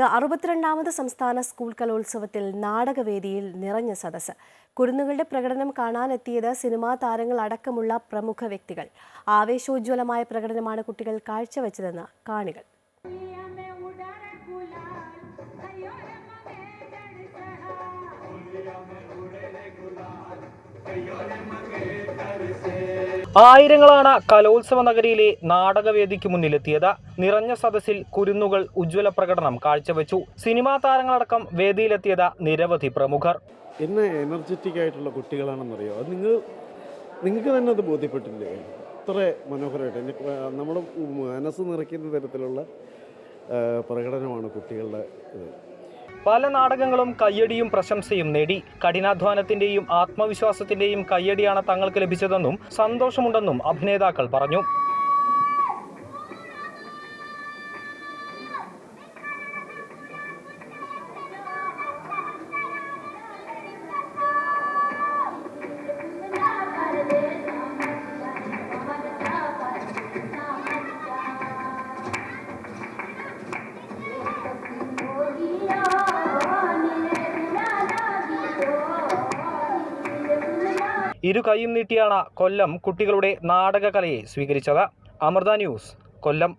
62ാമത് സംസ്ഥാന സ്കൂൾ കലോത്സവത്തിൽ നാടകവേദിയിൽ നിറഞ്ഞ സദസ്സ്. കുരുന്നുകളുടെ പ്രകടനം കാണാനെത്തിയത് സിനിമാ താരങ്ങൾ അടക്കമുള്ള പ്രമുഖ വ്യക്തികൾ. ആവേശോജ്വലമായ പ്രകടനമാണ് കുട്ടികൾ കാഴ്ചവെച്ചതെന്ന് കാണികൾ. ആയിരങ്ങളാണ് കലോത്സവ നഗരിയിലെ നാടകവേദിക്ക് മുന്നിലെത്തിയത്. നിറഞ്ഞ സദസ്സിൽ കുരുന്നുകൾ ഉജ്ജ്വല പ്രകടനം കാഴ്ചവെച്ചു. സിനിമാ താരങ്ങളടക്കം വേദിയിലെത്തിയത് നിരവധി പ്രമുഖർ. എന്നെ എനർജറ്റിക് ആയിട്ടുള്ള കുട്ടികളാണെന്നറിയോ, അത് നിങ്ങൾക്ക് തന്നെ അത് ബോധ്യപ്പെട്ടില്ലേ? അത്ര മനോഹരമായിട്ട് നമ്മുടെ മനസ്സ് നിറയ്ക്കുന്ന തരത്തിലുള്ള പ്രകടനമാണ് കുട്ടികളുടെ ഇത്. പല നാടകങ്ങളും കയ്യടിയും പ്രശംസയും നേടി. കഠിനാധ്വാനത്തിന്റെയും ആത്മവിശ്വാസത്തിന്റെയും കയ്യടിയാണ് തങ്ങൾക്ക് ലഭിച്ചതെന്നും സന്തോഷമുണ്ടെന്നും അഭിനേതാക്കൾ പറഞ്ഞു. ഇരു കൈയും നീട്ടിയാണ് കൊല്ലം കുട്ടികളുടെ നാടകകലയെ സ്വീകരിച്ചത്. അമൃത ന്യൂസ്, കൊല്ലം.